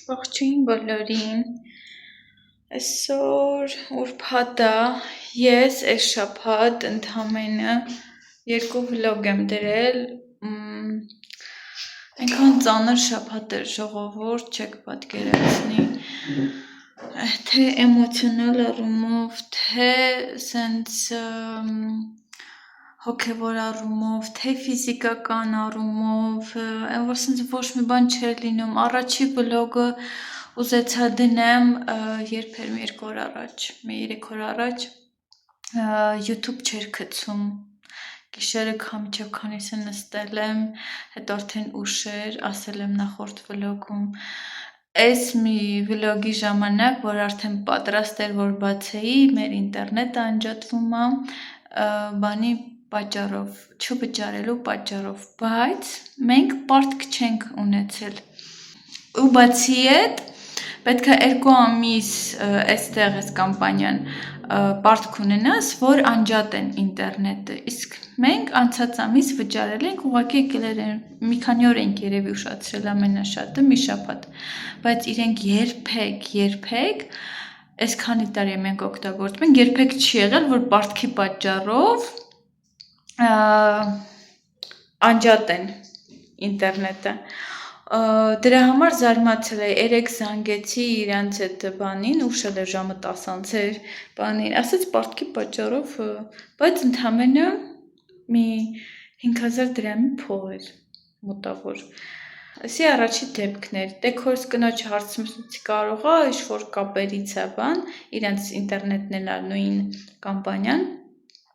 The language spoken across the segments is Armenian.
Ողջույն բոլորին, այսօր ուրբաթ է, ես այս շաբաթ ընդամենը 2 վլոգ եմ դրել, այնքան ծանր շաբաթ էր ժողովուրդ, չեք պատկերացնի, թե էմոցիոնալ առումով, թե սենց հոգևոր առումով, թե ֆիզիկական առումով, այն որ սենց ոչ մի բան չէր լինում, առաջի վլոգը ուզեցա դնեմ երբ էր 2 օր առաջ, 3 օր առաջ, YouTube չէր գցում, գիշերը քամիչով քանիսը նստել եմ, հետո արդեն ուշ էր, ասել եմ նախորդ վլոգում, այս մի վլոգի ժամանակ, որ արդեն պատրաստ էր, որ բացեի, մեր ինտերնետը անջատվում է, բանի պատճառով, չվճարելու պատճառով, բայց մենք պարտք չենք ունեցել, ու բացի այդ, պետք է 2 ամիս այստեղ այս կամպանիան պարտք ունենաս, որ անջատեն ինտերնետը, իսկ մենք անցած ամիս վճարել ենք, ուղղակի եկել էր մի քանի օր ենք երևի ուշացրել ամենաշատը, մի շաբաթ, բայց իրենք երբեք, այսքանի տարի մենք օգտագործում ենք, երբեք չի եղել, որ պարտքի պատճառով անջատեն ինտերնետը, դրա համար զարմացել էի, 3 զանգեցի իրանց այդ բանին, ուշ էր ժամը 10 էր բանին, ասաց պարտքի պատճառով, բայց ընդամենը մի 5000 դրամի փող էր մոտավոր, ասի առաջի դեպքն էր, տեքորս կնոջ հարցմուսից կարող է, ինչ-որ կապերից է բան, իրանց ինտերնետն էլ է նույն կամպանիան,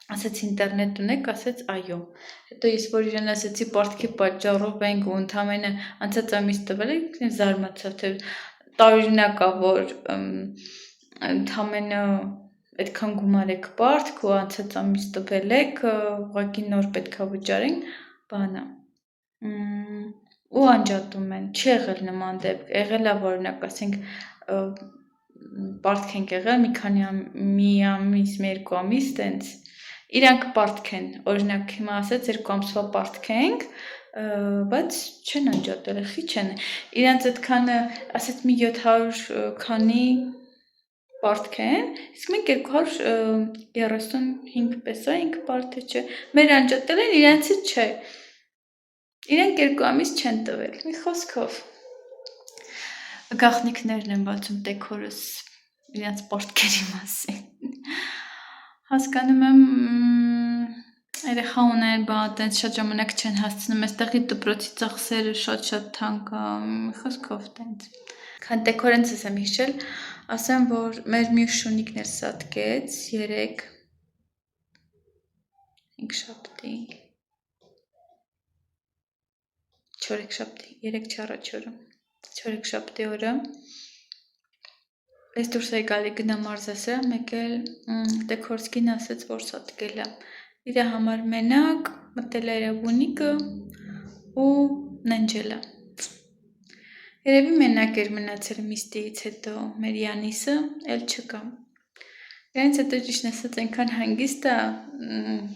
ասաց ինտերնետ ունեք, ասաց այո, հետո ես որ իրեն ասացի պարտքի պատճառով ենք ու ընդամենը անցած ամիս տվել եք, զարմացավ, թե տարօրինակ է, որ ընդամենը այդքան գումար եք պարտք ու անցած ամիս տվել եք, ուղղակի նոր պետք է վճարենք, բանը, ու անջատում են, չի եղել նման դեպք, եղել է օրինակ, ասենք, պարտք ենք եղել, մի ամիս, 2 ամիս, տենց, իրանք պարտք են, օրինակ հիմա ասեց 2 ամսվա պարտք ենք, բայց չեն անջատել, խի չեն, իրանց այդքանը, ասեց մի 700 քանի պարտք են, իսկ մենք 235 պեսա ենք պարտը չէ, մեր անջատել են, իրանցը չէ, իրանք 2 ամիս չեն տվել, մի խոսքով, գաղտնիքներն են բացում տեքորս, իրանց պարտքերի մասին, հասկանում եմ, երեխա ուներ, տենց շատ ժամանակ չեն հասցնում, այստեղի դպրոցի ծախսերը շատ թանկ է, խոսքով տենց, քան տեքորենց եմ հիշել, ասեմ, որ մեր մյուս շունիկն էլ սատկեց, 4 օրը, ես դուրս էի գալի գնամ մարզասրահ, մեկ էլ տեքորսկին ասեց, որ սատկել է, իր համար մենակ մտել է իր բունիկը ու ննջել է, երևի մենակ էր մնացել միստից հետո մեր Յանիսը, էլ չկա, իրենց հետո ճիշտն ասած այնքան հանգիստ է,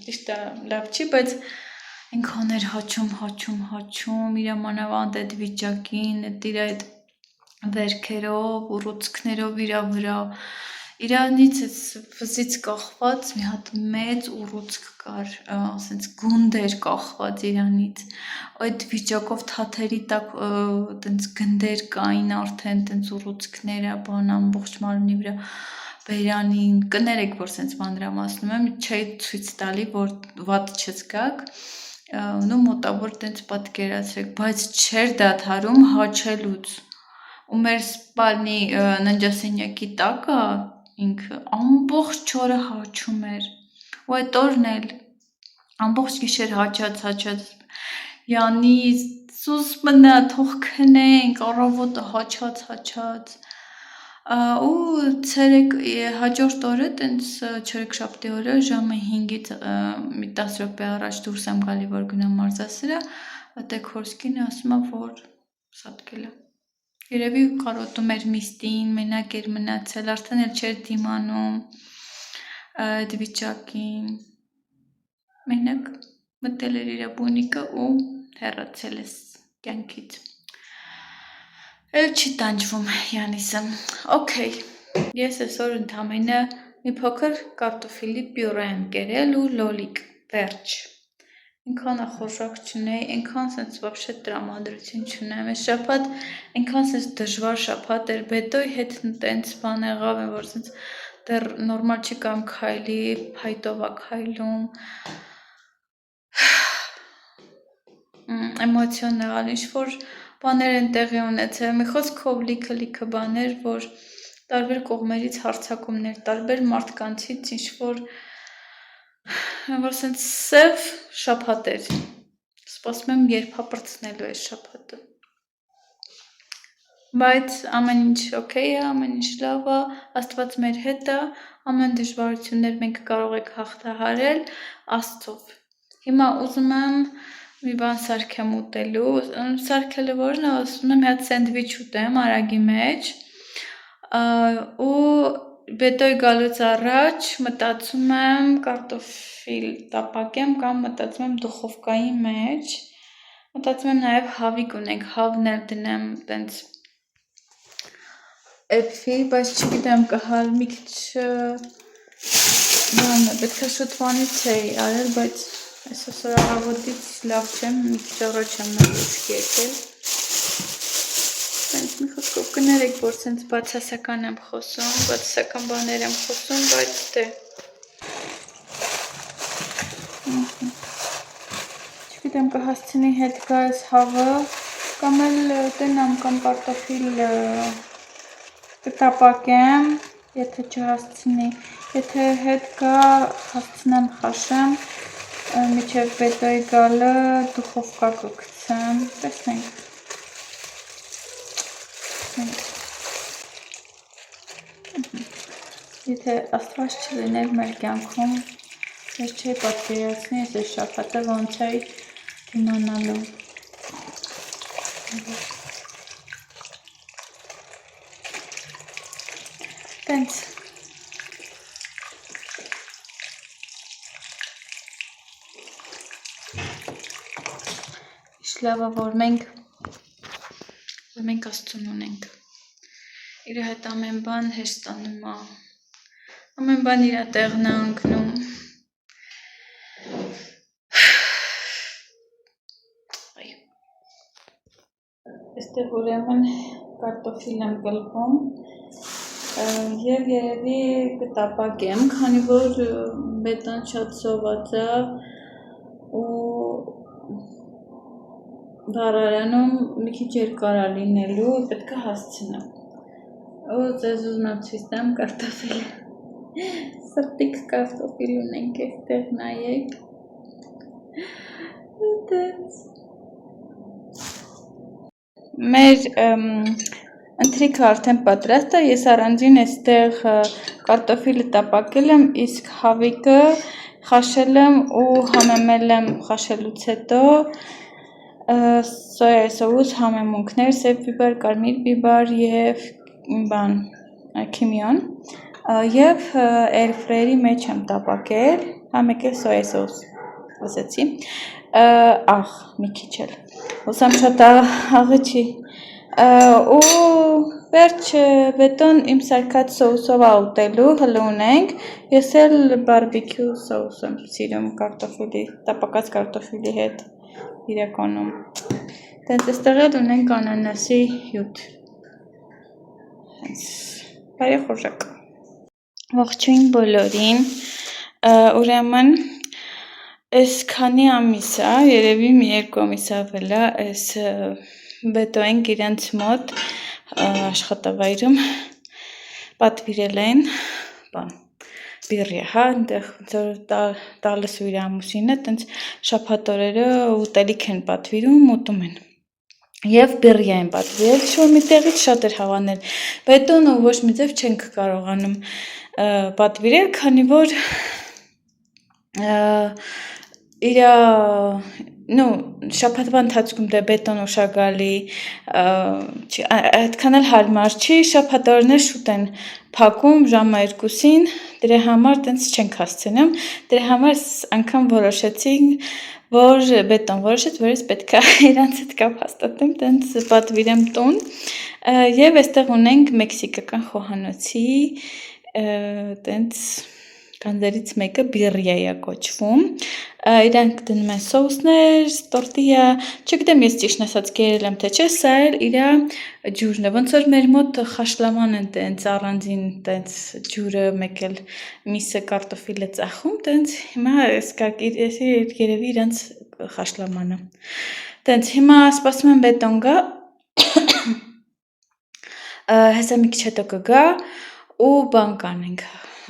ճիշտ է լավ չի, բայց այնքան էր հաչում, իր մանավանդ այդ վիճակին, իր այդ վերքերով, ուռուցքներով իր վրա, իրանից վզից կախված մի հատ մեծ ուռուցք կար, ասենց գունդ էր կախված իրանից, այդ վիճակով թաթերի տակ տենց գնդեր կային արդեն, տենց ուռուցքները, բան ամբողջ մարմնի վրա, բերանին, կներեք, որ սենց մանրամասնում եմ, չէի ցույց տալի, որ վատ չզգաք, ու մոտավոր տենց պատկերացրեք, բայց չէր դադարում հաչելուց, ու մեր սպալնի ննջասենյակի տակը ինքը ամբողջ օրը հաչում էր, ու այդ օրն էլ ամբողջ գիշեր հաչած, Յանիս, սուս մնա, թող քնենք, առավոտը հաչած, ու ցերեկ հաջորդ օրը, տենց չորեքշաբթի օրը, ժամը 5-ից մի 10 րոպե առաջ դուրս եմ գալի, որ գնամ մարզասրահ, տեքորսկին ասում է, որ սատկել է, երևի կարոտում էր միստին, մենակ էր մնացել, արդեն էլ չէր դիմանում այդ վիճակին, մենակ մտել էր իր բունիկը ու հեռացել էս կյանքից, Էլ չի տանջվում Յանիսը։ Okay, ես այսօր ընդամենը մի փոքր կարտոֆիլի պյուրե եմ կերել ու լոլիկ, վերջ։ Ինքան ախորժակ չունեի, ինքան սենց вообще տրամադրություն չունեմ։ Այս շաբաթ ինքան սենց դժվար շաբաթ էր, բետոյի հետ տենց բան եղավ, որ սենց դեռ նորմալ չի կամ քայլի, փայտով ա քայլում։ Էմոցիոնալ, ինչ-որ բաներ են տեղի ունեցել, մի խոսքով լիքը բաներ, որ տարբեր կողմերից հարձակումներ, տարբեր մարդկանցից ինչ-որ սենց սև շաբաթ էր, սպասում եմ երբ հապրծնելու այս շաբաթը, բայց ամեն ինչ okay է, ամեն ինչ լավ է, Աստված մեր հետ է, ամեն դժվարություններ մենք կարող ենք հաղթահարել Աստծով։ Հիմա ուզում եմ մի բան սարքեմ ուտելու, սարքելը որն է, ասում եմ մի հատ սենդվիչ ուտեմ արագի մեջ ու բետոյ գալուց առաջ մտածում եմ կարտոֆիլ տապակեմ կամ մտածում եմ դուխովկայի մեջ, մտածում եմ նաև հավիկ ունենք, հավն էլ դնեմ տենց էփի, բայց չգիտեմ կհալ մի քիչ բանը, պետք է շուտ բանից էի արել, բայց այսօր առավոտից լավ չեմ, մի քիչ առաջ եմ նոր ուշքի եկել։ Սենց մի խոսքով կներեք, որ սենց բացասական եմ խոսում, բացասական բաներ եմ խոսում, բայց դե։ Չգիտեմ կհասցնի հետ գա այս հավը, կամ էլ տնամ կամ կարտոֆիլ կտապակեմ, եթե չհասցնի, եթե հետ գա հասցնեմ խաշեմ, միջև բետոյի գալը դուխովկա կգցեմ, տեսնենք։ Եթե Աստված չլիներ մեր կյանքում, ես չէի պատկերացնի այս շաբաթը ոնց էի իմանալու։ Տենց։ Ինչ լավ է, որ մենք Աստծուն ունենք։ Իր հետ ամեն բան հեշտանում է, ամեն բան իր տեղն է ընկնում։ Այստեղ ուրեմն կարտոֆիլ եմ կլվում և երևի կտապակեմ, քանի որ բետոն շատ սոված է ու վառարանում մի քիչ երկար է լինելու, պետք է հասցնեմ։ Ու ձեզ ուզում եմ ցույց տամ կարտոֆիլը։ Սրտիկ կարտոֆիլ ունենք այստեղ նայեք։ Մեր ընթրիքը արդեն պատրաստ է, ես առանձին այստեղ կարտոֆիլը տապակել եմ, իսկ հավիկը խաշել եմ ու համեմել եմ խաշելուց հետո սոյա սոուս, համեմունքներ, սև բիբար, կարմիր բիբար և քիմիոն և էրֆրայերի մեջ եմ տապակել, մեկ էլ սոյա սոուս, ասեցի, աղ մի քիչ էլ, ուսամ շատ աղը չի, ու վերջ բետոն իմ սարքած սոուսով ա ուտելու, հլը ունենք, ես էլ բարբիքյու սոուս եմ սիրում կարտոֆիլի, տապակած կարտոֆիլի հետ իրականում, տենց այստեղ էլ ունենք անանասի հյութ, բարի խորժակ, ողջույն բոլորին, ուրեմն այս քանի ամիս է, երևի մի երկու ամիս ավել է, այս բետոյենք իրենց մոտ աշխատավայրում պատվիրել են, բիրիա, հա, տալս ու իր ամուսինը, տենց շաբաթօրերը ուտելիք են պատվիրում, ուտում են, և բիրիա են պատվիրել, ինչ-որ մի տեղից շատ էր հավանել, բետոնը ոչ մի ձև չենք կարողանում պատվիրել, քանի որ իր նո շաբաթվա ընթացքում դե բետոն ուշագալի այդքան էլ հարմար չի շաբաթօրներ շուտ են փակում ժամը 2-ին դրա համար տենց չենք հասցնում դրա համար անգամ որոշեցինք որ բետոն որոշեց որ ես պետք է իրանց հետ կապ հաստատեմ տենց պատվիրեմ տուն եւ այստեղ ունենք մեքսիկական խոհանոցի տենց կանզերից մեկը բիրիա է կոչվում իրանք դնում են սոուսներ, տորտիա, չգիտեմ ես ճիշտ ասած կերել եմ թե չէ, սա էլ իրա ջուրն է, ոնց որ մեր մոտ խաշլաման են տենց առանձին տենց ջուրը մեկ էլ միսը կարտոֆիլ է ծախում, տենց հիմա երևի իրանց խաշլամանը։ Տենց հիմա սպասում եմ բետոն գա, հեսա մի քիչ հետո կգա ու բան կանենք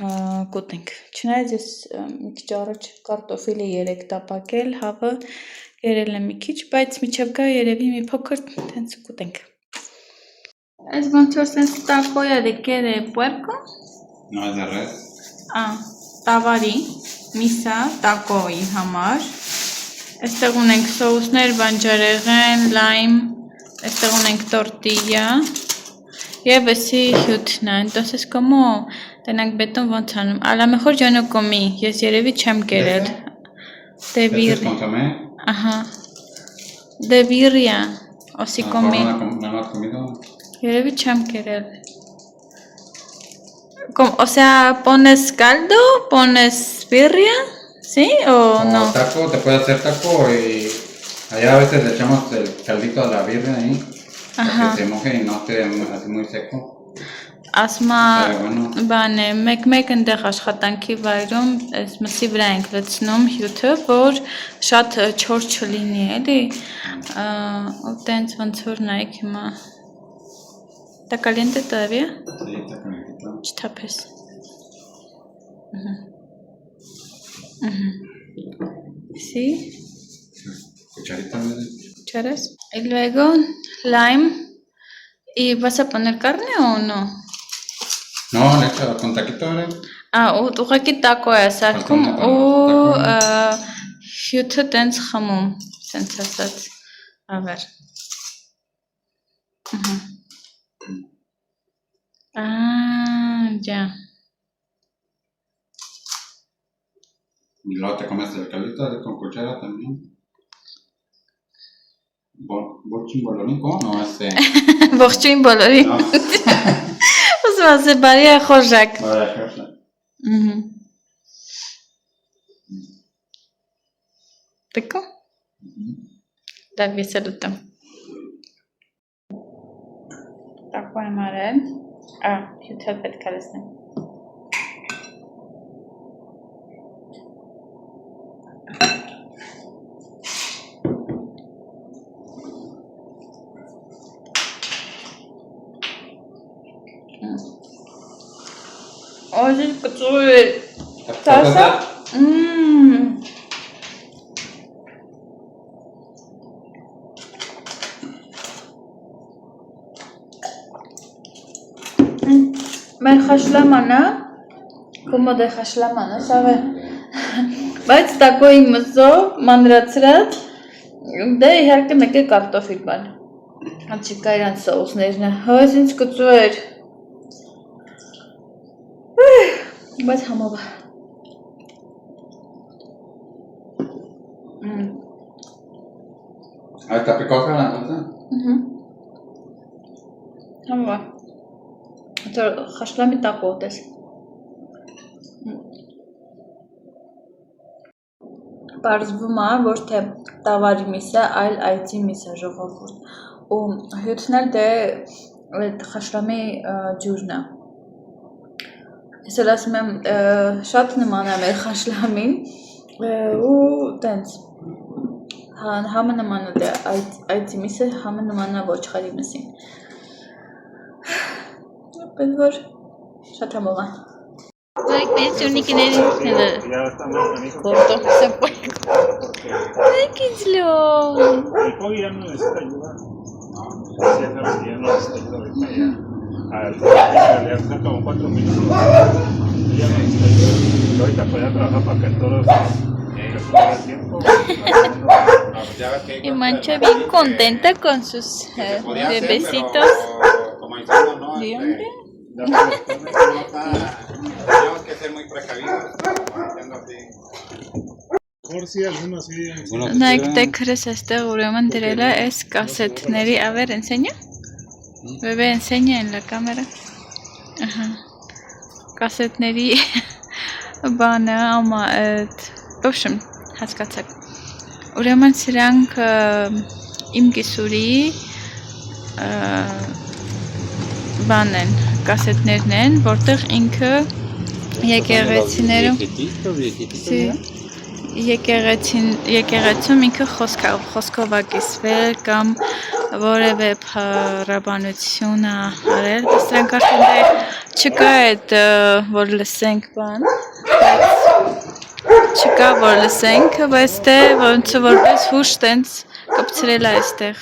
կուտենք, չնայած ես մի քիչ առաջ կարտոֆիլը 3 տապակել, հավը երել եմ մի քիչ, բայց միջև գա երևի մի փոքր տենց կուտենք։ Es ոնց որ սենց տակոյա de que de puerco? No es de res. Տավարի, միսա, տակոյի համար։ Այստեղ ունենք սոուսներ, բանջարեղեն, լայմ, այստեղ ունենք տորտիա եւ էսի հյութն է, entonces como Tenang beton ոնց անում, a lo mejor yo no comí, ես երևի չեմ կերել։ De birria. Ajá. De birria. O si comí. ¿No lo has comido? Երևի չեմ կերել։ O sea, pones caldo, pones birria, ¿sí? O no. Taco, te puede hacer taco y allá a veces le echamos el caldito a la birria ahí. Para que se moje y no esté así muy seco. Ասմա բան է, մեկ ընդեղ աշխատանքի վայրում այս մսի վրա ենք լցնում հյութը, որ շատ չոր չլինի, էլի, ու տենց ոնց որ նայեք հիմա, Está caliente todavía? Sí, está calientito. Չթափես։ Sí. Cucharita, ¿verdad? Cucharas. Y luego lime. ¿Y vas a poner carne o no? No, le echo con taquito, ¿verdad? Ուղղակի տակո է սարքում ու հյութը տենց խմում, սենց ասած, ավեր։ Ya. Y luego te comes el caldito con cuchara también. Borchin bolonico, no este. Borchin bolori. No. Ուզում ասել բարի է խորժակ։ Բարի է խորժակ։ Տկո։ Դավ ես էլ ուտեմ։ Տակո եմ արել։ Հյութը պետք է լցնեմ։ Очень крутой. Саса? Մեր խաշլամանը, կոմոդ է խաշլամանը, սավ է, բայց տակոյի մզով, մանրացրած, դե իհարկե մեկ է կարտոֆիլ բան, անչիկա իրան սոուսներն է, հոյս ինձ կծու էր, բայց համով է, ¿Está picosa la salsa? համով է, խաշլամի տակո ուտես, պարզվում է, որ թե տավարի միս է, այլ այծի միս է ժողովուրդ, ու հյութն էլ դե խաշլամի ջուրն է, ես էլ ասում եմ շատ նման է մեր խաշլամին, ու տենց, համը նման է դե այծի միսը, համը նման է ոչխարի մսին, Պես որ շատ համով է Like this, uniquinerin corto, se puede. Ay, qué slow. El Poggy ya no necesita ayuda. No, ya no necesita ayuda. Le hace como 4 minutos. Ya no necesita ayuda. Y ahorita podía trabajar para que todos el tiempo. Ya ves que hay Y cosas Mancha del bien maíz contenta con sus que se podía hacer, bebecitos. pero como hicimos, ¿no? ¿De dónde? Ya sabes, las cosas que no está, tenemos que ser muy precavidos haciendo así. Por si alguno así. Նայեք դեքրս այստեղ ուրեմն դրել է այս կասետների, a ver, enseña. Bebé, enseña en la cámara. Ահա։ Կասետների բանը, ամա այդ, в общем, հասկացաք։ Ուրեմն սրանք իմ գիսուրի բան են, կասետներն են, որտեղ ինքը եկեղեցիներում եկեղեցում ինքը խոսքով է կիսվել կամ որևէ փառաբանություն է արել, սրանք արդեն չկա այդ որ լսենք բան, չկա որ լսենք, բայց դե ոնց որպես հուշ տենց կպցրել է այստեղ։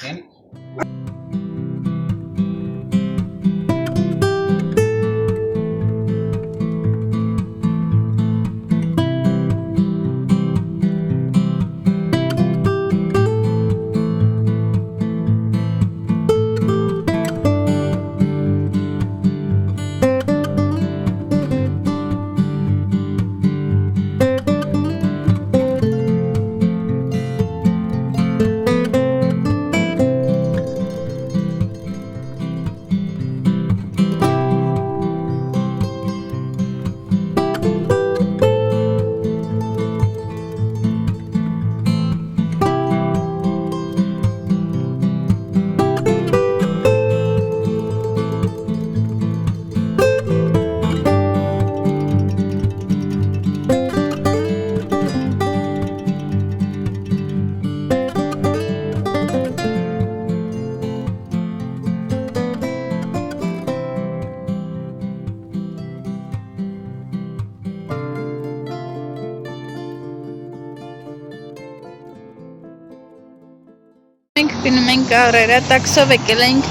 Մենք գնում ենք առերը, տաքսով եկել ենք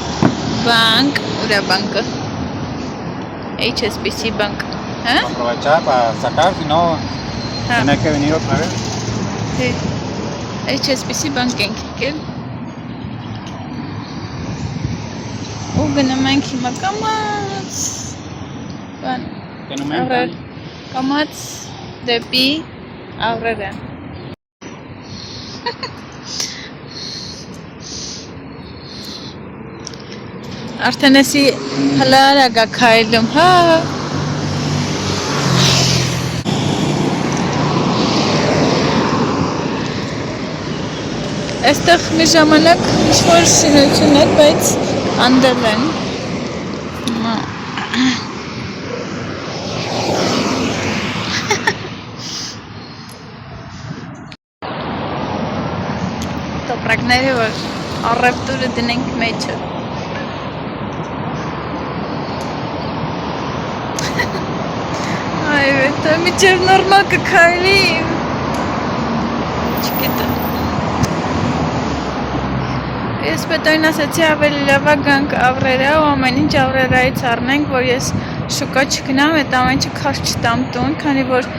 բանկ, ուրա բանկը, HSBC բանկ, հա? Aprovechar para sacar, si no, tener que venir otra vez. HSBC բանկ ենք եկել, ու գնում ենք հիմա կամաց, բան, առեր, կամաց դեպի առերը։ Արդեն էսի հլար ագա քայլում, հա։ Այստեղ մի ժամանակ ինչ-որ շինություն էր, բայց անդել են։ Տոպրակները, որ առևտուրը դնենք մեջը։ Այ վետը, միջև նորմալ կքայլի, չգիտեմ։ Ես պետոյն ասացի ավելի լավա գանք ավրերա ու ամեն ինչ ավրերայից առնենք, որ ես շուկա չգնամ, այդ ամեն ինչը քաշ չտամ տուն, քանի որ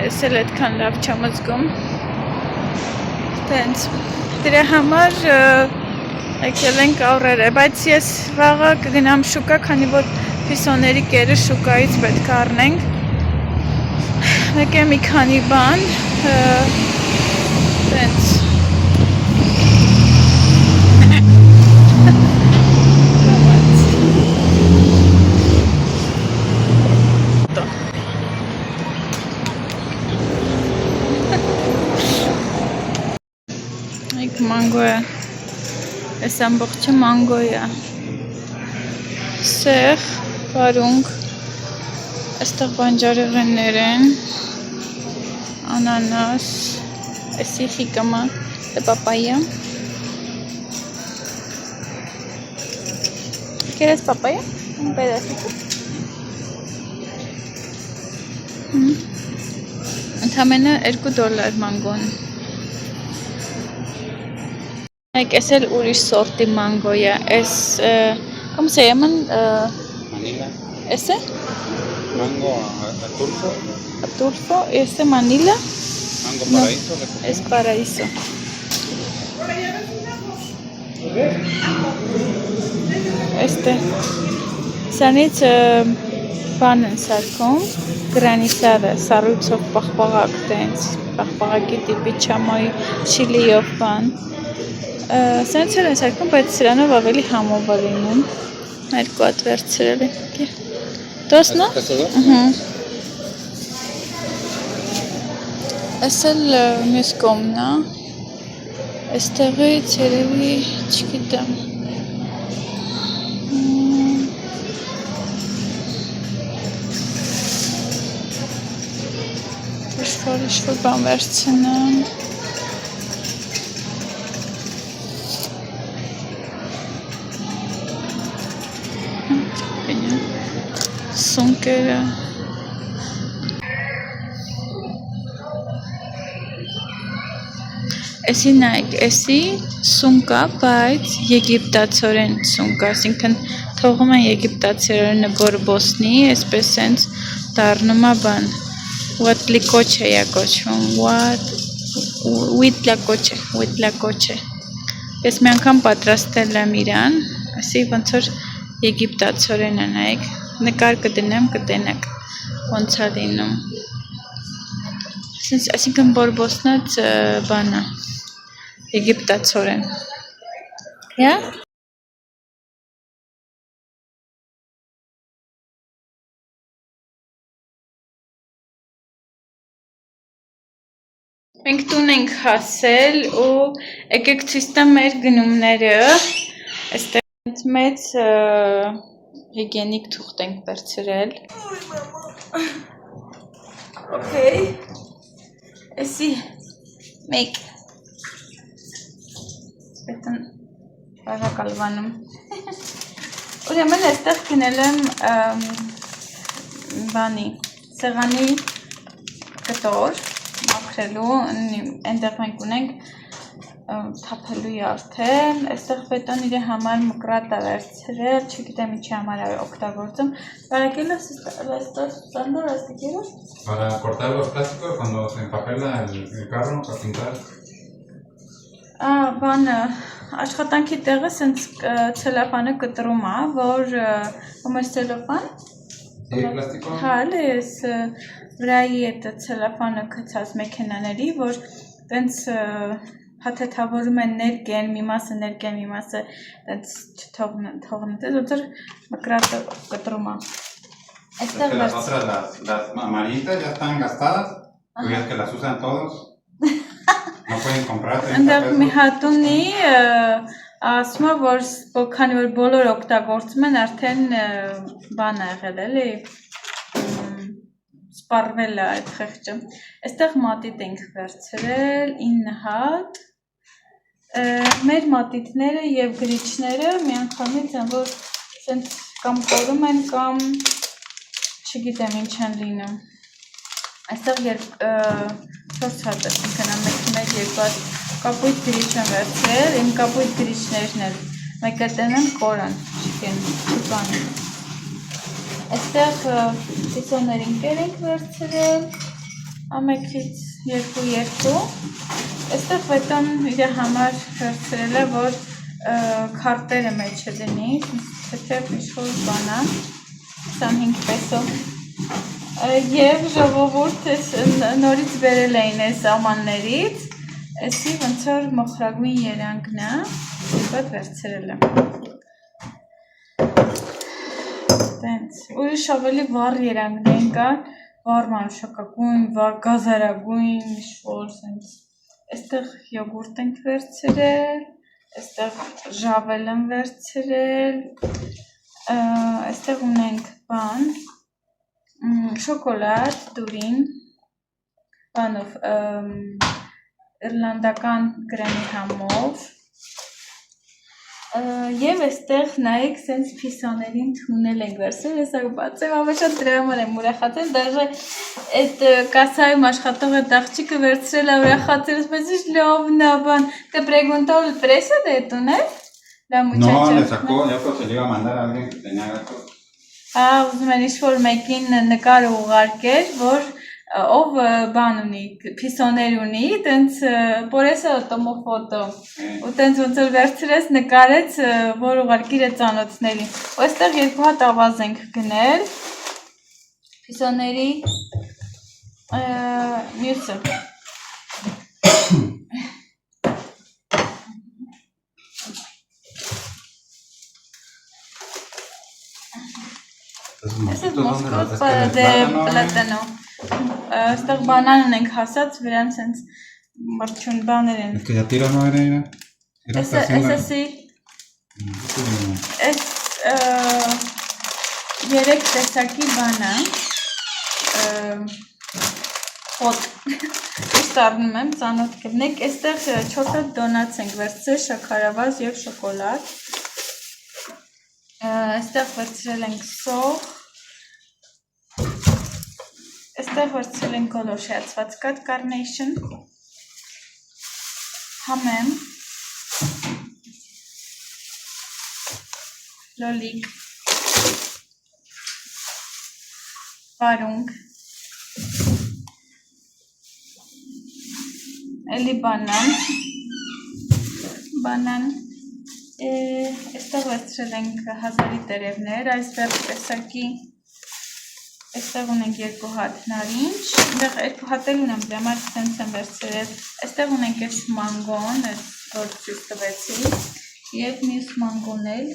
ես էլ այդքան լավ չեմ զգում։ Տենց, դրա համար եկել ենք ավրերը, բայց ես վաղը կգնամ շուկա, քանի որ պիսոների կերը շուկայից պետք է առնենք։ Մեկ է մի քանի բան, տենց։ Եկ մանգո է, ես ամբողջը մանգո է, սեղ, վարունգ, այստեղ բանջարեղեններ են, անանաս, էսի խիկամա, դե պապայա, կերես պապայա, պեդասիկը, ընդամենը $2 մանգոն, Ես էլ ուրիշ սորտի մանգո է, ես, կոմ se llaman, Manila. ese, Mango Atulfo. Atulfo, ese Manila, Mango No. Paraíso. es paraíso. Este. Սանից բան են սարքում, գրանիսարը, սառույցով պաղպաղակ տենց, պաղպաղակի տիպի չամոյի չիլիով բան։ Սանից են սարքում, բայց սրանով ավելի համով լինում, երկու հատ վերցրել ենք։ Տոսնո։ Այս էլ մյուս կողմն է, այստեղից երևի չգիտեմ։ Ինչ-որ բան վերցնեմ։ Սունկերը։ Էսի նայեք, էսի սունկա, բայց եգիպտացորեն սունկա, այսինքն թողում են եգիպտացիորենը բորբոսնի, այսպես սենց դառնում է բան։ Ուատլիկոչե է կոչվում, ուիտլակոչե։ Ես մի անգամ պատրաստել եմ իրան, ասի ոնց որ եգիպտացորեն է, նայեք, նկար կդնեմ, կտենեք, ոնց է լինում։ Այսինքն բորբոսնած բան է, եգիպտացորեն։ Հա՞։ Մենք տուն ենք հասել ու եկեք ցույց տամ մեր գնումները, այստեղ մեծ հիգիենիկ թուղթ ենք վերցրել։ Okay, էսի մեկ Պետն բարակալվանում։ Ուրեմն այստեղ գնել եմ բանի, սեղանի կտոր, մաքրելու, այնտեղ մենք ունենք թափելու արդեն, այստեղ պետան իր համար մկրատ է վերցրել, չգիտեմ ինչի համար է օգտագործում, Para cortar los plásticos cuando se empapela el carro para pintar. Բանը, աշխատանքի տեղը սենց ցելոֆանը կտրում է, որ ո՞մես ցելոֆան։ Պլաստիկո։ Հա, էս վրայի այդ ցելոֆանը գցած մեքենաների, որ տենց փաթեթավորում են ներկեն, մի մասը տենց չթողնեն, դες ոնց որ մկրատը կտրում է։ Այստեղ Las otras, las amarillitas ya están gastadas, es que las usan todos. No pueden comprar 30 Այնտեղ մի pesos. հատ ունի, ասում է, որ քանի որ բոլոր օգտագործում են, արդեն բան է եղել, էլի, սպառվել է այդ խեղճը։ Այստեղ մատիտ ենք վերցրել 9 հատ։ Մեր մատիտները եւ գրիչները միանգամից են, որ սենց կամ կորում են, կամ չգիտեմ ինչ են լինում։ Այստեղ 4 հատ այսինքն մեկ երկու հատ կապույտ գրիչ եմ վերցրել, իմ կապույտ գրիչներն էլ մեկը տենեմ կորան, չկան։ Այստեղ պիսոներինկեր ենք վերցրել, ամեկից երկու, այստեղ պետան իր համար վերցրել է, որ քարտերը մեջը դնի, թեթև ինչ-որ բանա, 25 պեսո։ Եվ ժողովուրդ նորից բերել էին այս ամաններից, այսի ոնց որ մոխրագույն երանգն է, իբատ վերցրել եմ։ Տենց, ուրիշ ավելի վառ երանգներ կան, վառ մանուշակագույն, վառ գազարագույն, ինչ-որ սենց։ Այստեղ յոգուրտ ենք վերցրել, այստեղ ժավել եմ վերցրել, այստեղ ունենք բան, շոկոլադ, դուրին, բանով, իռլանդական գրեմի համով, և այստեղ նայեք սենց պիսաներին թունել ենք վերցրել, ես ակ բացեմ, ամեշատ դրա համար եմ ուրախացել, դաժե այդ կասայում աշխատող այդ աղջիկը վերցրել է ուրախացել, ասպես ինչ լավն է բան, te preguntó el precio de tu, ¿no? La muchacha. No, le sacó, ya pues se le iba a mandar a alguien que tenía gatos. Ուզում են ինչ-որ մեկին նկար ուղարկեր, որ ով բան ունի, փիսոներ ունի, տենց պորեսը տոմո ֆոտո։ Ու տենց ոնց որ վերցրեց, նկարեց, որ ուղարկիր է ծանոթներին։ Ու այստեղ երկու հատ ավազ ենք գնել։ Փիսոների մյուսը։ Este es Moscos de plátano. Այստեղ բանան ունենք հասած, վրան սենց մրջուն բաներ են։ Que ya tiro no era. Ese sí. Es երեք տեսակի բան է։ Հոտ։ Իսկ առնում եմ ծանոթ կլինեք, այստեղ 4 հատ դոնաց ենք վերցրել, շաքարավազ եւ շոկոլադ։ Այստեղ վերցրել ենք սոխ։ Այստեղ վերցրել ենք գոլորշիացված կաթ carnation։ Համեմ։ Լոլիկ։ Վարունգ։ Էլի բանան։ Այստեղ վերցրել ենք հազարի տերևներ, այստեղ տեսակի, այստեղ ունենք 2 հատ նարինջ, այստեղ 2 հատ էլ ունեմ, դրա համար սենց եմ վերցրել, այստեղ ունենք այս մանգոն, որ ցույց տվեցի, եւ մյուս մանգոն էլ,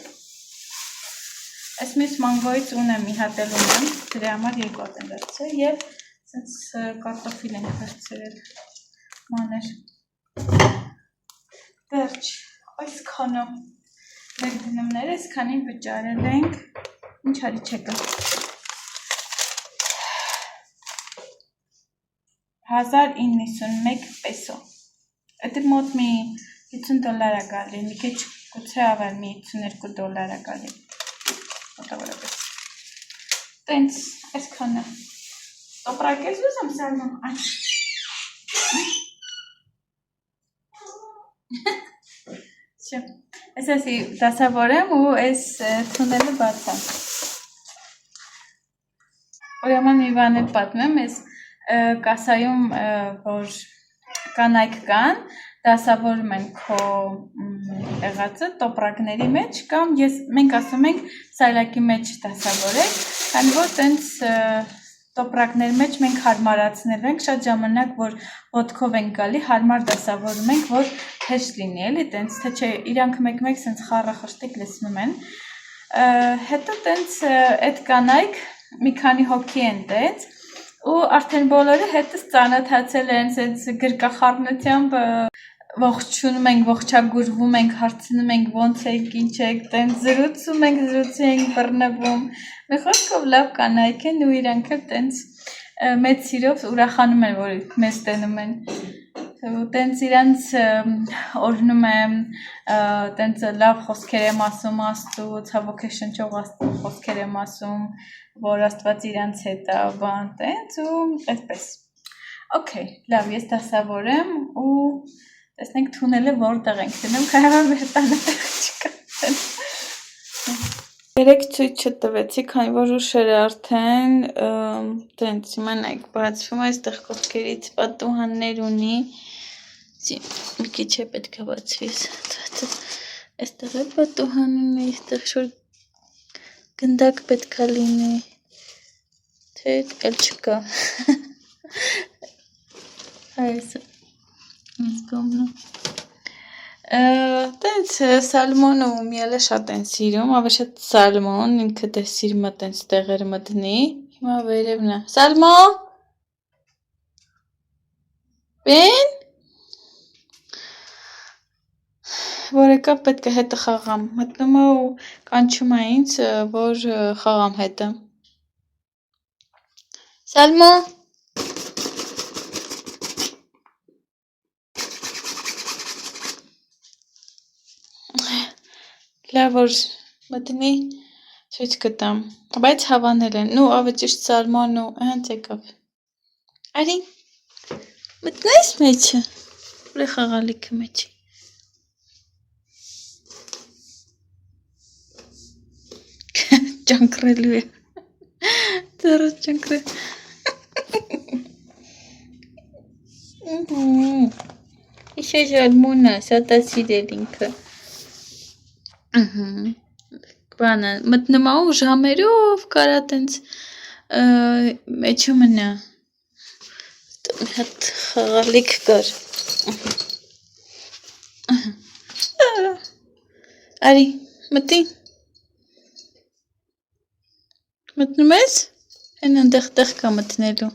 այս մյուս մանգոից ունեմ մի հատ էլ ունեմ, դրա համար 2 հատ եմ վերցրել, եւ սենց կարտոֆիլ ենք վերցրել, մաներ, վերջ, այսքանը մեր գնումները, այսքանին վճարել ենք, ինչ հարի չեկը, 1091 peso, էդի մոտ մի $50 է գալի, մի քիչ գուցե ավել մի $52 է գալի, մոտավորապես, տենց, այսքանը, տոպրակես ուզում սալմոն, Չէ, ես ասի դասավորեմ ու այս թունելը բացամ, ուրեմն մի բան էլ պատմեմ, ես կասայում, որ կանայք կան, դասավորում են քո եղածը տոպրակների մեջ կամ մենք ասում ենք սայլակի մեջ դասավորեք, քանի որ տենց տոպրակների մեջ մենք հարմարացնել ենք, շատ ժամանակ, որ ոտքով ենք գալի, հարմար դասավորում ենք, որ հեշտ լինի, էլի, տենց, թե չէ, իրանք մեկ-մեկ սենց խառախշտիկ լսնում են, հետո տենց այդ կանայք մի քանի հոգի են տենց, ու արդեն բոլորը հետս ծանոթացել են, սենց գրկախառնությամբ ողջունում ենք, ողջագուրվում ենք, հարցնում ենք ոնց եք, ինչ եք, տենց զրուցում ենք, բռնվում, մի խոսքով լավ կանայք են ու իրանք էլ տենց մեծ սիրով ուրախանում են, որ մեզ տենում են, տենց իրանց օրհնում եմ, տենց լավ խոսքեր եմ ասում Աստծուց, հավոքեշնչող խոսքեր եմ ասում, որ Աստված իրանց հետ է, բան տենց ու այդպես, օքեյ, լավ, ես դասավորեմ ու տեսնենք թունելը որտեղ ենք դնում, կարևոր մեր տանը տեղ չկա, Երեք ցույց չտվեցի, քանի որ ուշեր արդեն, տենց հիմա նայեք բացվում, այստեղ կողքերից պատուհաններ ունի, մի քիչ է պետք է բացվի, այստեղ է պատուհան ունի, այստեղ շոր գնդակ պետք է լինի, թե էլ չկա, այս կոմնը, տենց սալմոնը ու միելը շատ են սիրում, ավե շատ սալմոն, ինքը դե սիրում է տենց տեղեր մտնի, հիմա վերևն է, Սալմո, բեն, որ եկա պետք է հետը խաղամ, մտնում է ու կանչում է ինձ, որ խաղամ հետը, Սալմո, լավ որ մտնի ցույց կտամ, բայց հավանել են, նու ավե ճիշտ սալմոն ու հենց եկավ, արի, մտնես մեջը, ուր է խաղալիքը մեջի, ճանկրելու է, դեռս ճանկրել, Իշե ժալմունա, շատ է սիրել ինքը։ Բանը, մտնում ա ու ժամերով կարա տենց մեջը մնա։ Մի հատ խաղալիք կար։ Արի, մտի։ Մտնում ես։ Հեն ընդեղ կա մտնելու։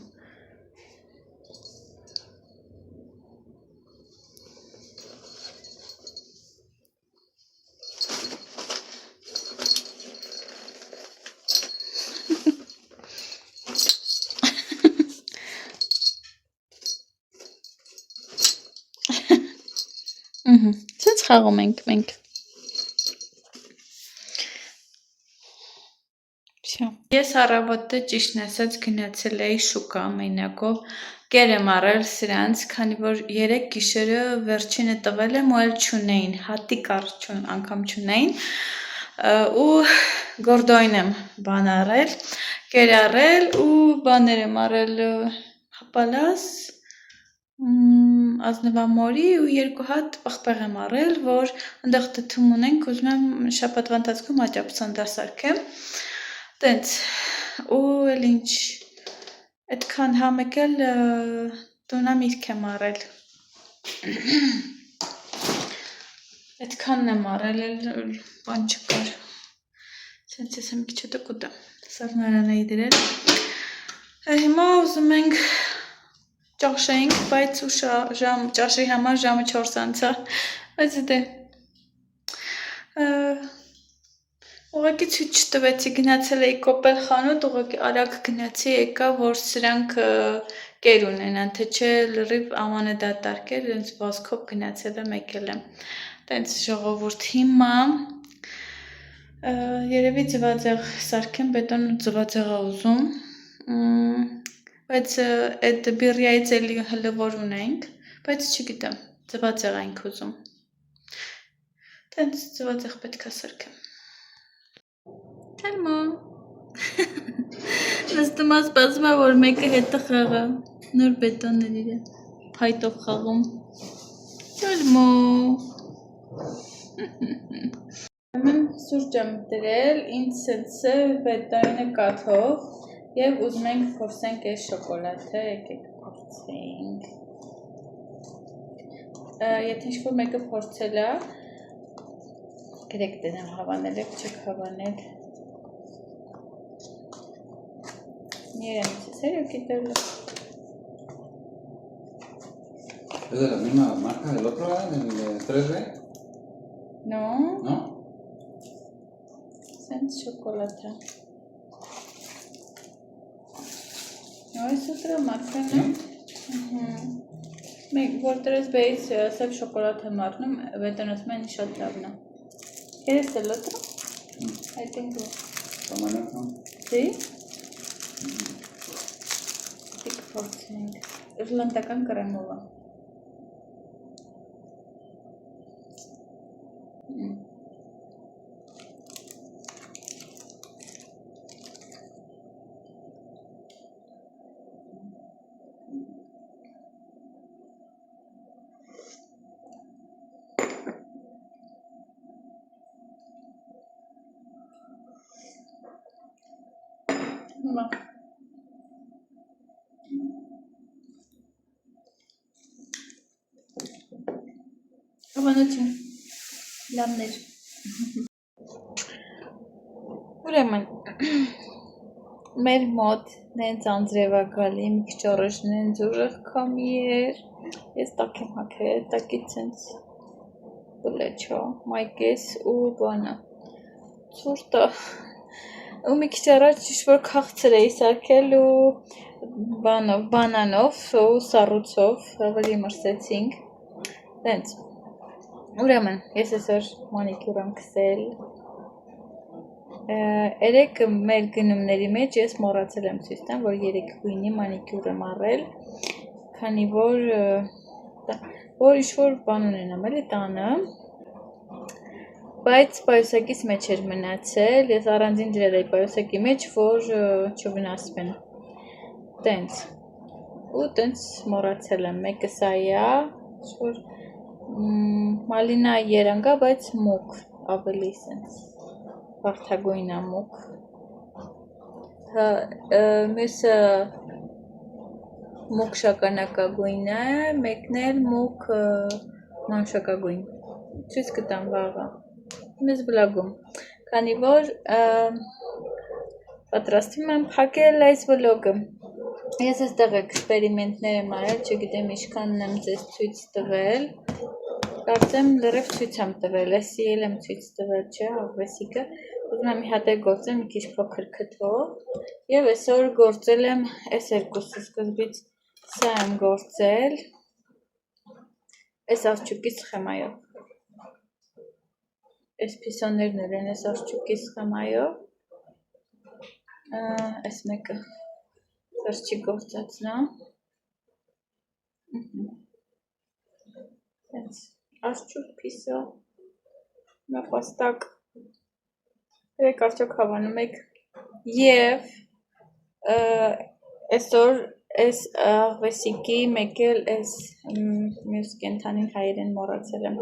Սենց խաղում ենք մենք։ Ես առավոտը ճիշտն ասած գնացել էի շուկա մենակով, կեր եմ առել սրանց, քանի որ 3 գիշերը վերջինը տվել եմ ու էլ չունեին, հատիկ անգամ չունեին, ու գորդոյն եմ բան առել, կեր առել ու բաներ եմ առել հապալաս, ազնվամորի ու 2 հատ պղպեղ եմ առել, որ ընդեղ դդում ունենք, ուզում եմ շաբաթվա ընթացքում աճապսանդա սարքեմ, տենց, ու էլ ինչ, այդքան համեկ էլ տունամիրք եմ առել, այդքանն եմ առել, էլ բան չկար, սենց ես եմ քիչ հետո կուտեմ, սառնարան էի դրել, հիմա ուզում ենք ճաշեինք, բայց ճաշի համար ժամը 4 անցա, բայց դե, ուղղակի ցույց չտվեցի, գնացել էի կոպել խանութ, ուղղակի արագ գնացի, եկա, որ սրանք կեր ունենան, թե չէ լրիվ ամանը դատարկ էր, հենց վազքով գնացել եմ, եկել եմ, տենց ժողովուրդ հիմա, երևի ձվածեղ սարքեմ, բետոն ձվածեղ ա ուզում, բայց այդ բիրյայից էլի հլվոր ունենք, բայց չգիտեմ, ձվածեղ ենք ուզում, տենց ձվածեղ պետք է սարքեմ, Չալմո, նստում ա սպասում ա, որ մեկը հետը խաղա, նոր բետոններ իրը, փայտով խաղում, Չալմո, Mən սուրճ եմ դրել, ինձ սենց է բետոնը կաթով, և ուզում ենք փորձենք այս շոկոլադը, եկեք փորձենք, եթե ինչ-որ մեկը փորձել ա, գրեք դենեմ հավանել եք, չեք հավանել, Miren, ¿en serio quitarlo? ¿Es de la misma marca del otro lado, el de 3D? No. ¿No? Sense chocolate. No, es otra marca, ¿no? Որտերս բեից սև շոկոլադ եմ առնում, վետոնացում են շատ լավն է։ ¿Quieres el otro? Ahí tengo. ¿Toman eso? ¿Sí? Իռլանդական կրեմովա։ Հիմա Հավանություն, լավներ, ուրեմն, մեր մոտ նենց անձրևակալի, մի քիչ առաջ նենց ուժեղ քամի էր, ես տակ եմ հագել, տակից սենց բլեչո, մայկես ու բանը, ցուրտ է, ու մի քիչ առաջ ինչ-որ քաղցր էի սարքել ու բանանով ու սառուցով, ավելի մրսեցինք, տենց, ուրեմն, ես այսօր մանիկյուր եմ քսել, երեք մեր գնումների մեջ ես մոռացել եմ ցույց տամ, որ 3 գույնի մանիկյուր եմ առել, քանի որ ինչ-որ բան ունենամ էլի տանը, բայց պայուսակից մեջ էր մնացել, ես առանձին դրել էի պայուսակի մեջ, որ չվնասվեն, տենց, ու տենց մոռացել եմ, մեկը սա է, որ մալինա երանգա, բայց մուկ, ավելի սենց վարդագույն է մուկ, մյուսը մուկ շագանակագույն է, մեկն էլ մուկ մանշակագույն, ցույց կտամ վաղը, մեզ վլոգում, քանի որ պատրաստվում եմ փակել այս վլոգը, ես այստեղ էքսպերիմենտներ եմ արել, չգիտեմ ինչքանն եմ ձեզ ցույց տվել, կարծեմ լրիվ ցույց եմ տվել, էսի էլ եմ ցույց տվել, չէ, աղվեսիկը, ուզում եմ մի հատ էլ գործել, մի քիչ փոքր քթվող, եւ այսօր գործել եմ այս երկուսը, սկզբից սա եմ գործել, այս աղջուկի սխեմայով, այս փիսոներն էլ են այս աղջուկի սխեմայով, այս մեկը վերջի գործածն է, աղջուկ փիսո, նապաստակ, երեք արդյոք հավանում եք, և այսօր այս աղվեսիկի մեկ էլ այս մյուս կենթանին հայերեն մոռացել եմ,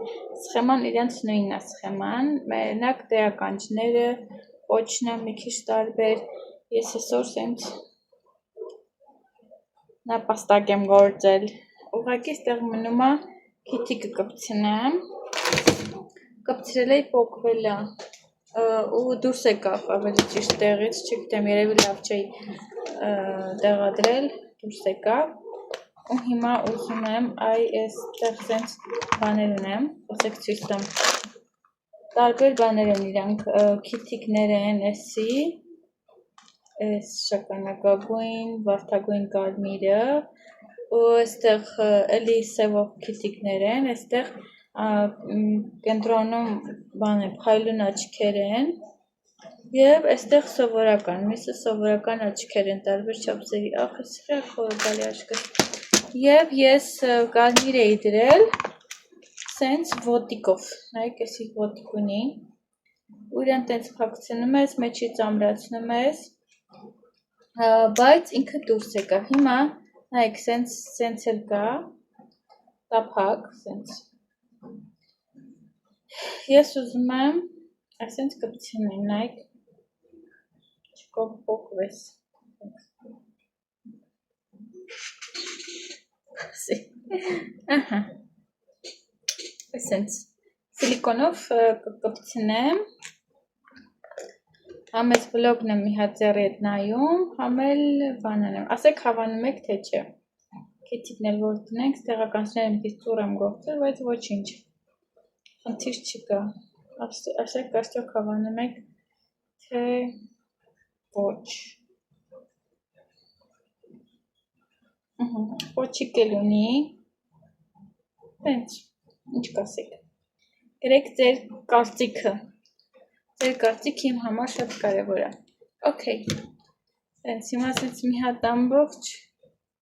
սխեման իրենց նույնն է սխեման, մենակ տեղականջները, պոչն է մի քիչ տարբեր, ես այսօր սենց նապաստակ եմ գործել, ուղղակի ստեղ մնում է քիթիկը կպցնեմ, կպցրել էի պոկվել է, ու դուրս եկավ ավելի ճիշտ տեղից, չգիտեմ երևի լավ չէի տեղադրել, դուրս եկավ, ու հիմա ուզում եմ այ այստեղ սենց բաներ ունեմ, ոսեք ցույց տամ, տարբեր բաներ են իրանք, քիթիկներ են էսի, այս շագանակագույն, վարդագույն կարմիրը, ու այստեղ էլի սևով քիթիկներ են, այստեղ կենտրոնում բան է, փայլուն աչքեր են, և այստեղ սովորական, մյուսը սովորական աչքեր են, տարբեր չափսերի, ախ, ես խորը գալի աչքս, և ես կարմիր էի դրել, սենց ոտիկով, նայեք էսի ոտիկ ունի, ու իրան տենց փակցնում ես, մեջից ամրացնում ես, բայց ինքը դուրս եկավ, հիմա նայեք սենց էլ կա, տափակ, սենց, ես ուզում եմ այսենց կպցնեմ, նայեք, չկոպվես, այսենց, սիլիկոնով կպցնեմ, համ ես վլոգն եմ մի հատ ձեռի հետ նայում, համ էլ բանան եմ, ասեք հավանում եք թե չէ, քիթիկն էլ որ դնենք, տեղականցները մի քիչ ծուռ եմ գործել, բայց ոչինչ, խնդիր չկա, ասեք արդյոք հավանում եք թե ոչ, ոչիկ էլ ունի, տենց, ինչ կասեք, գրեք ձեր կարծիքը, ձեր կարծիքը իմ համար շատ կարևոր է, օքեյ, տենց, հիմա սենց մի հատ ամբողջ,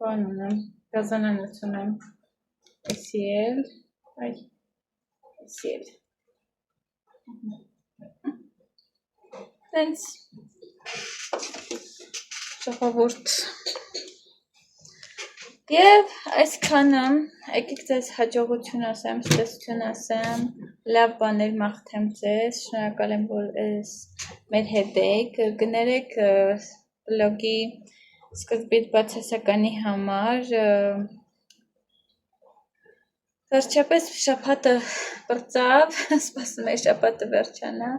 բան ունեմ, գազանանոց ունեմ, էսի էլ, այ, էսի էլ, տենց, ժողովուրդ, և այսքանը, եկեք ձեզ հաջողություն ասեմ, ստեսություն ասեմ, լավ բաներ մաղթեմ ձեզ, շնորհակալ եմ, որ մեր հետ եք, գներեք վլոգի սկզբից բացասականի համար, վերջապես շաբաթը պրծավ, սպասում էի շաբաթը վերջանա,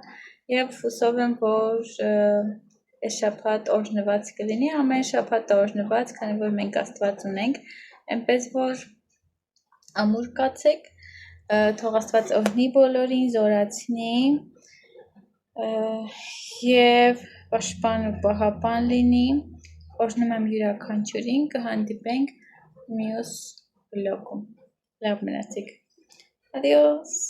և հուսով եմ, որ այս շաբաթ օրհնված կլինի, ամեն շաբաթը օրհնված, քանի որ մենք Աստված ունենք, այնպես որ ամուր կացեք, թող Աստված օրհնի բոլորին, զորացնի և պաշտպան ու պահապան լինի, օրհնում եմ յուրաքանչյուրին, կհանդիպենք մյուս վլոգում, լավ մնացեք,ադիոս։